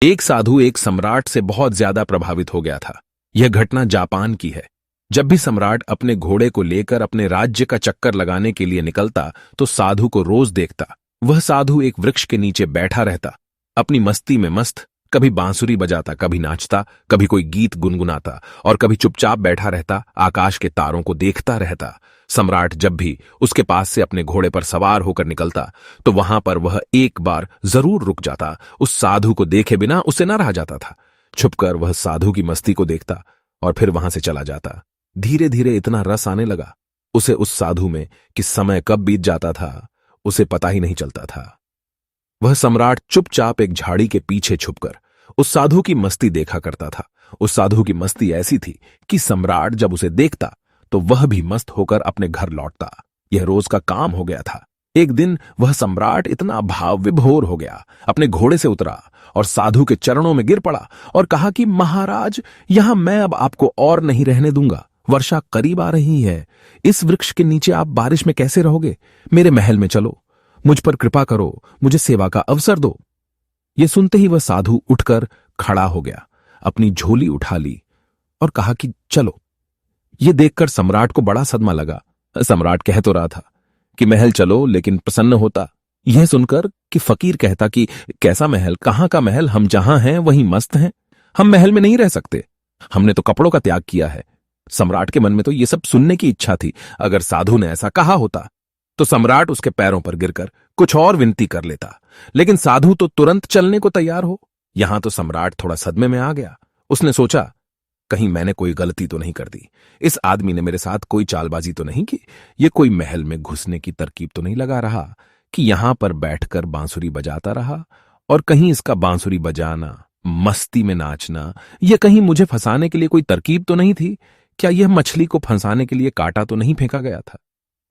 एक साधु एक सम्राट से बहुत ज्यादा प्रभावित हो गया था। यह घटना जापान की है। जब भी सम्राट अपने घोड़े को लेकर अपने राज्य का चक्कर लगाने के लिए निकलता तो साधु को रोज देखता। वह साधु एक वृक्ष के नीचे बैठा रहता, अपनी मस्ती में मस्त, कभी बांसुरी बजाता, कभी नाचता, कभी कोई गीत गुनगुनाता और कभी चुपचाप बैठा रहता, आकाश के तारों को देखता रहता। सम्राट जब भी उसके पास से अपने घोड़े पर सवार होकर निकलता तो वहां पर वह एक बार जरूर रुक जाता। उस साधु को देखे बिना उसे न रहा जाता था। छुपकर वह साधु की मस्ती को देखता और फिर वहां से चला जाता। धीरे धीरे इतना रस आने लगा उसे उस साधु में कि समय कब बीत जाता था उसे पता ही नहीं चलता था। वह सम्राट चुपचाप एक झाड़ी के पीछे छुपकर उस साधु की मस्ती देखा करता था। उस साधु की मस्ती ऐसी थी कि सम्राट जब उसे देखता तो वह भी मस्त होकर अपने घर लौटता। यह रोज का काम हो गया था। एक दिन वह सम्राट इतना भाव विभोर हो गया, अपने घोड़े से उतरा और साधु के चरणों में गिर पड़ा और कहा कि महाराज, यहां मैं अब आपको और नहीं रहने दूंगा। वर्षा करीब आ रही है। इस वृक्ष के नीचे आप बारिश में कैसे रहोगे? मेरे महल में चलो, मुझ पर कृपा करो, मुझे सेवा का अवसर दो। यह सुनते ही वह साधु उठकर खड़ा हो गया, अपनी झोली उठा ली और कहा कि चलो। यह देखकर सम्राट को बड़ा सदमा लगा। सम्राट कह तो रहा था कि महल चलो, लेकिन प्रसन्न होता यह सुनकर कि फकीर कहता कि कैसा महल, कहां का महल, हम जहां हैं वहीं मस्त हैं, हम महल में नहीं रह सकते, हमने तो कपड़ों का त्याग किया है। सम्राट के मन में तो यह सब सुनने की इच्छा थी। अगर साधु ने ऐसा कहा होता तो सम्राट उसके पैरों पर गिरकर कुछ और विनती कर लेता, लेकिन साधु तो तुरंत चलने को तैयार हो। यहां तो सम्राट थोड़ा सदमे में आ गया। उसने सोचा, कहीं मैंने कोई गलती तो नहीं कर दी, इस आदमी ने मेरे साथ कोई चालबाजी तो नहीं की, ये कोई महल में घुसने की तरकीब तो नहीं लगा रहा कि यहां पर बैठकर बांसुरी बजाता रहा और कहीं इसका बांसुरी बजाना, मस्ती में नाचना, यह कहीं मुझे फंसाने के लिए कोई तरकीब तो नहीं थी? क्या यह मछली को फंसाने के लिए कांटा तो नहीं फेंका गया था?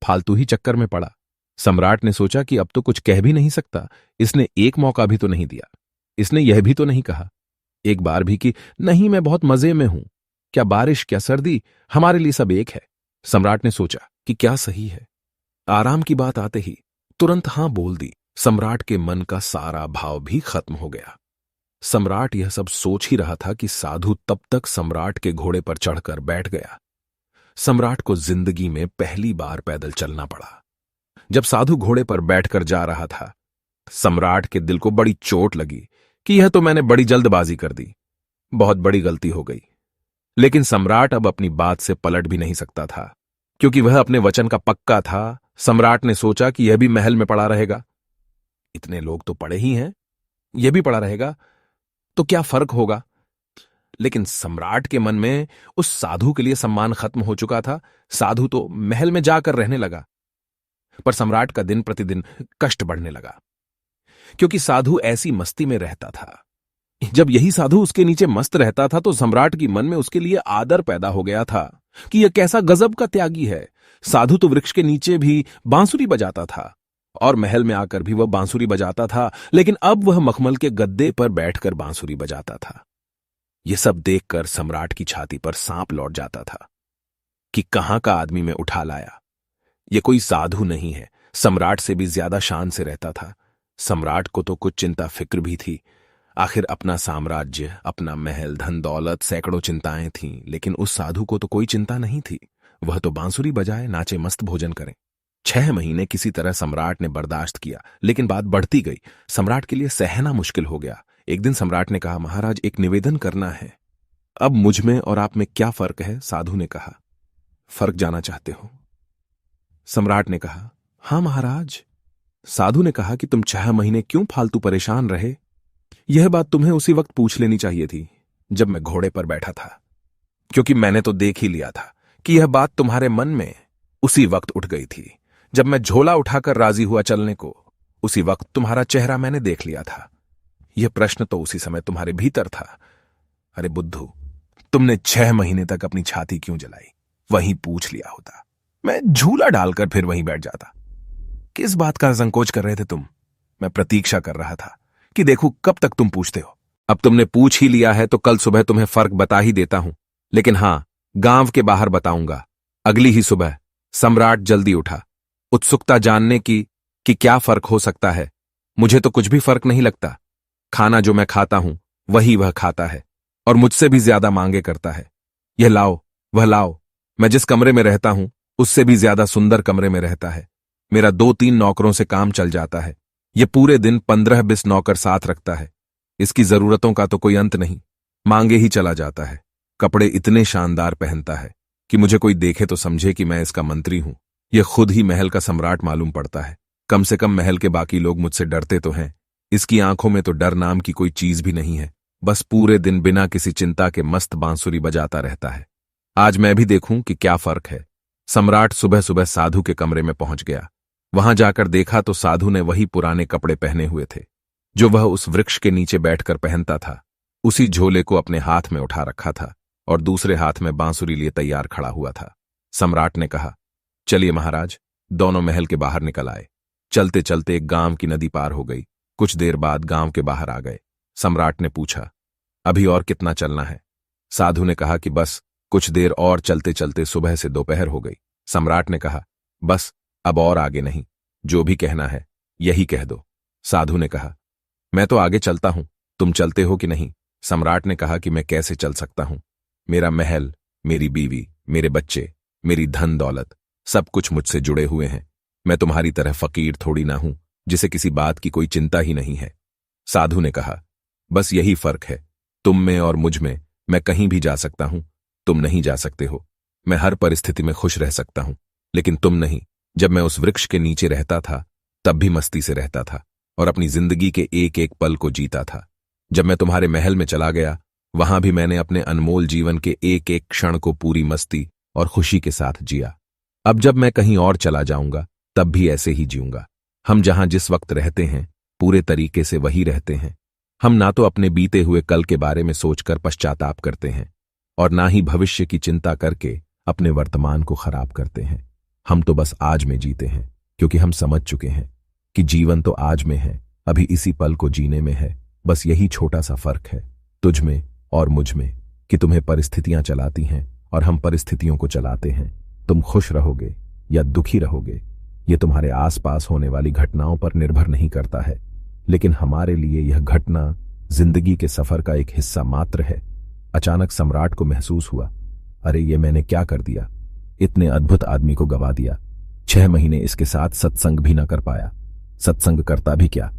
फालतू ही चक्कर में पड़ा। सम्राट ने सोचा कि अब तो कुछ कह भी नहीं सकता। इसने एक मौका भी तो नहीं दिया। इसने यह भी तो नहीं कहा एक बार भी कि नहीं, मैं बहुत मजे में हूं, क्या बारिश क्या सर्दी, हमारे लिए सब एक है। सम्राट ने सोचा कि क्या सही है। आराम की बात आते ही तुरंत हां बोल दी। सम्राट के मन का सारा भाव भी खत्म हो गया। सम्राट यह सब सोच ही रहा था कि साधु तब तक सम्राट के घोड़े पर चढ़कर बैठ गया। सम्राट को जिंदगी में पहली बार पैदल चलना पड़ा। जब साधु घोड़े पर बैठकर जा रहा था, सम्राट के दिल को बड़ी चोट लगी कि यह तो मैंने बड़ी जल्दबाजी कर दी, बहुत बड़ी गलती हो गई। लेकिन सम्राट अब अपनी बात से पलट भी नहीं सकता था, क्योंकि वह अपने वचन का पक्का था। सम्राट ने सोचा कि यह भी महल में पड़ा रहेगा, इतने लोग तो पड़े ही हैं, यह भी पड़ा रहेगा तो क्या फर्क होगा। लेकिन सम्राट के मन में उस साधु के लिए सम्मान खत्म हो चुका था। साधु तो महल में जाकर रहने लगा, पर सम्राट का दिन प्रतिदिन कष्ट बढ़ने लगा, क्योंकि साधु ऐसी मस्ती में रहता था। जब यही साधु उसके नीचे मस्त रहता था तो सम्राट की मन में उसके लिए आदर पैदा हो गया था कि यह कैसा गजब का त्यागी है। साधु तो वृक्ष के नीचे भी बांसुरी बजाता था और महल में आकर भी वह बांसुरी बजाता था, लेकिन अब वह मखमल के गद्दे पर बैठकर बांसुरी बजाता था। यह सब देखकर सम्राट की छाती पर सांप लौट जाता था कि कहां का आदमी में उठा लाया। यह कोई साधु नहीं है, सम्राट से भी ज्यादा शान से रहता था। सम्राट को तो कुछ चिंता फिक्र भी थी। आखिर अपना साम्राज्य, अपना महल, धन दौलत, सैकड़ों चिंताएं थीं, लेकिन उस साधु को तो कोई चिंता नहीं थी। वह तो बांसुरी बजाए, नाचे, मस्त भोजन करे। 6 महीने किसी तरह सम्राट ने बर्दाश्त किया, लेकिन बात बढ़ती गई। सम्राट के लिए सहना मुश्किल हो गया। एक दिन सम्राट ने कहा, महाराज, एक निवेदन करना है। अब मुझ में और आप में क्या फर्क है? साधु ने कहा। फर्क जाना चाहते हो? सम्राट ने कहा, हां महाराज। साधु ने कहा कि तुम 6 महीने क्यों फालतू परेशान रहे? यह बात तुम्हें उसी वक्त पूछ लेनी चाहिए थी जब मैं घोड़े पर बैठा था, क्योंकि मैंने तो देख ही लिया था कि यह बात तुम्हारे मन में उसी वक्त उठ गई थी। जब मैं झोला उठाकर राजी हुआ चलने को, उसी वक्त तुम्हारा चेहरा मैंने देख लिया था। यह प्रश्न तो उसी समय तुम्हारे भीतर था। अरे बुद्धू, तुमने 6 महीने तक अपनी छाती क्यों जलाई? वहीं पूछ लिया होता, मैं झूला डालकर फिर वहीं बैठ जाता। किस बात का संकोच कर रहे थे तुम? मैं प्रतीक्षा कर रहा था कि देखूं कब तक तुम पूछते हो। अब तुमने पूछ ही लिया है तो कल सुबह तुम्हें फर्क बता ही देता हूं, लेकिन हां, गांव के बाहर बताऊंगा। अगली ही सुबह सम्राट जल्दी उठा, उत्सुकता जानने की कि क्या फर्क हो सकता है। मुझे तो कुछ भी फर्क नहीं लगता। खाना जो मैं खाता हूं वही वह खाता है और मुझसे भी ज्यादा मांगे करता है। यह लाओ, वह लाओ। मैं जिस कमरे में रहता हूं उससे भी ज्यादा सुंदर कमरे में रहता है। मेरा 2-3 नौकरों से काम चल जाता है। यह पूरे दिन 15-20 नौकर साथ रखता है। इसकी जरूरतों का तो कोई अंत नहीं, मांगे ही चला जाता है। कपड़े इतने शानदार पहनता है कि मुझे कोई देखे तो समझे कि मैं इसका मंत्री हूं। यह खुद ही महल का सम्राट मालूम पड़ता है। कम से कम महल के बाकी लोग मुझसे डरते तो हैं। इसकी आंखों में तो डर नाम की कोई चीज भी नहीं है। बस पूरे दिन बिना किसी चिंता के मस्त बांसुरी बजाता रहता है। आज मैं भी देखूं कि क्या फर्क है। सम्राट सुबह सुबह साधु के कमरे में पहुंच गया। वहां जाकर देखा तो साधु ने वही पुराने कपड़े पहने हुए थे जो वह उस वृक्ष के नीचे बैठकर पहनता था। उसी झोले को अपने हाथ में उठा रखा था और दूसरे हाथ में बांसुरी लिए तैयार खड़ा हुआ था। सम्राट ने कहा, चलिए महाराज। दोनों महल के बाहर निकल आए। चलते चलते एक गांव की नदी पार हो गई। कुछ देर बाद गांव के बाहर आ गए। सम्राट ने पूछा, अभी और कितना चलना है? साधु ने कहा कि बस कुछ देर और चलते चलते सुबह से दोपहर हो गई। सम्राट ने कहा, बस अब और आगे नहीं, जो भी कहना है यही कह दो। साधु ने कहा, मैं तो आगे चलता हूं, तुम चलते हो कि नहीं? सम्राट ने कहा कि मैं कैसे चल सकता हूं? मेरा महल, मेरी बीवी, मेरे बच्चे, मेरी धन दौलत, सब कुछ मुझसे जुड़े हुए हैं। मैं तुम्हारी तरह फकीर थोड़ी ना हूं जिसे किसी बात की कोई चिंता ही नहीं है। साधु ने कहा, बस यही फर्क है, तुम में और मुझ में। मैं कहीं भी जा सकता हूं, तुम नहीं जा सकते हो। मैं हर परिस्थिति में खुश रह सकता हूं, लेकिन तुम नहीं। जब मैं उस वृक्ष के नीचे रहता था तब भी मस्ती से रहता था और अपनी जिंदगी के एक एक पल को जीता था। जब मैं तुम्हारे महल में चला गया वहां भी मैंने अपने अनमोल जीवन के एक एक क्षण को पूरी मस्ती और खुशी के साथ जिया। अब जब मैं कहीं और चला जाऊंगा तब भी ऐसे ही जीऊंगा। हम जहां जिस वक्त रहते हैं पूरे तरीके से वही रहते हैं। हम ना तो अपने बीते हुए कल के बारे में सोचकर पश्चाताप करते हैं और ना ही भविष्य की चिंता करके अपने वर्तमान को खराब करते हैं। हम तो बस आज में जीते हैं, क्योंकि हम समझ चुके हैं कि जीवन तो आज में है, अभी इसी पल को जीने में है। बस यही छोटा सा फर्क है तुझ में और मुझ में कि तुम्हें परिस्थितियां चलाती हैं और हम परिस्थितियों को चलाते हैं। तुम खुश रहोगे या दुखी रहोगे ये तुम्हारे आसपास होने वाली घटनाओं पर निर्भर नहीं करता है, लेकिन हमारे लिए यह घटना जिंदगी के सफर का एक हिस्सा मात्र है। अचानक सम्राट को महसूस हुआ, अरे ये मैंने क्या कर दिया? इतने अद्भुत आदमी को गवा दिया। 6 महीने इसके साथ सत्संग भी न कर पाया। सत्संग करता भी क्या?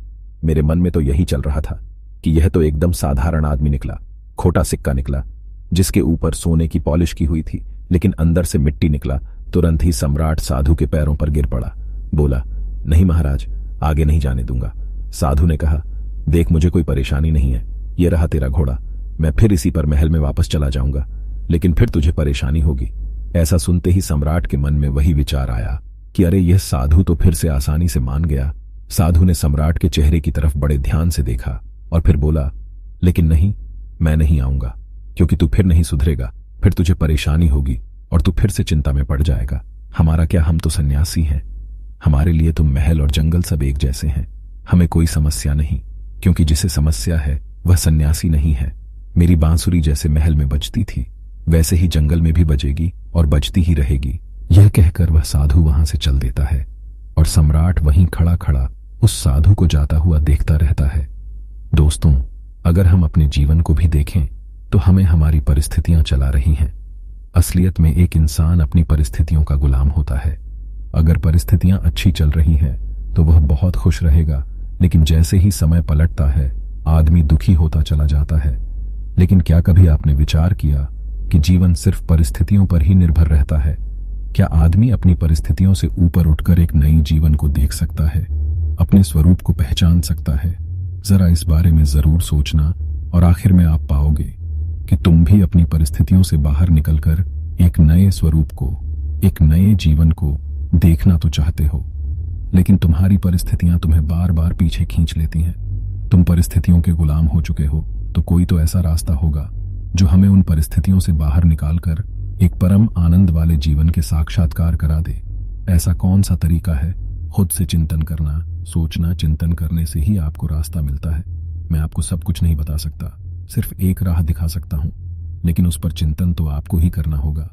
मेरे मन में तो यही चल रहा था कि यह तो एकदम साधारण आदमी निकला, खोटा सिक्का निकला जिसके ऊपर सोने की पॉलिश की हुई थी, लेकिन अंदर से मिट्टी निकला। तुरंत ही सम्राट साधु के पैरों पर गिर पड़ा। बोला, नहीं महाराज, आगे नहीं जाने दूंगा। साधु ने कहा, देख मुझे कोई परेशानी नहीं है, ये रहा तेरा घोड़ा, मैं फिर इसी पर महल में वापस चला जाऊंगा, लेकिन फिर तुझे परेशानी होगी। ऐसा सुनते ही सम्राट के मन में वही विचार आया कि अरे यह साधु तो फिर से आसानी से मान गया। साधु ने सम्राट के चेहरे की तरफ बड़े ध्यान से देखा और फिर बोला, लेकिन नहीं, मैं नहीं आऊंगा, क्योंकि तू फिर नहीं सुधरेगा, फिर तुझे परेशानी होगी और तू फिर से चिंता में पड़ जाएगा। हमारा क्या, हम तो सन्यासी हैं, हमारे लिए तो महल और जंगल सब एक जैसे हैं, हमें कोई समस्या नहीं, क्योंकि जिसे समस्या है वह सन्यासी नहीं है। मेरी बांसुरी जैसे महल में बजती थी वैसे ही जंगल में भी बजेगी और बजती ही रहेगी। यह कहकर वह साधु वहां से चल देता है और सम्राट वहीं खड़ा खड़ा उस साधु को जाता हुआ देखता रहता है। दोस्तों, अगर हम अपने जीवन को भी देखें तो हमें हमारी परिस्थितियां चला रही हैं। असलियत में एक इंसान अपनी परिस्थितियों का गुलाम होता है। अगर परिस्थितियां अच्छी चल रही हैं तो वह बहुत खुश रहेगा, लेकिन जैसे ही समय पलटता है आदमी दुखी होता चला जाता है। लेकिन क्या कभी आपने विचार किया कि जीवन सिर्फ परिस्थितियों पर ही निर्भर रहता है? क्या आदमी अपनी परिस्थितियों से ऊपर उठकर एक नई जीवन को देख सकता है, अपने स्वरूप को पहचान सकता है? जरा इस बारे में जरूर सोचना और आखिर में आप पाओगे कि तुम भी अपनी परिस्थितियों से बाहर निकलकर एक नए स्वरूप को, एक नए जीवन को देखना तो चाहते हो, लेकिन तुम्हारी परिस्थितियां तुम्हें बार बार पीछे खींच लेती हैं। तुम परिस्थितियों के गुलाम हो चुके हो, तो कोई तो ऐसा रास्ता होगा जो हमें उन परिस्थितियों से बाहर निकालकर एक परम आनंद वाले जीवन के साक्षात्कार करा दे। ऐसा कौन सा तरीका है? खुद से चिंतन करना, सोचना, चिंतन करने से ही आपको रास्ता मिलता है। मैं आपको सब कुछ नहीं बता सकता, सिर्फ एक राह दिखा सकता हूं, लेकिन उस पर चिंतन तो आपको ही करना होगा।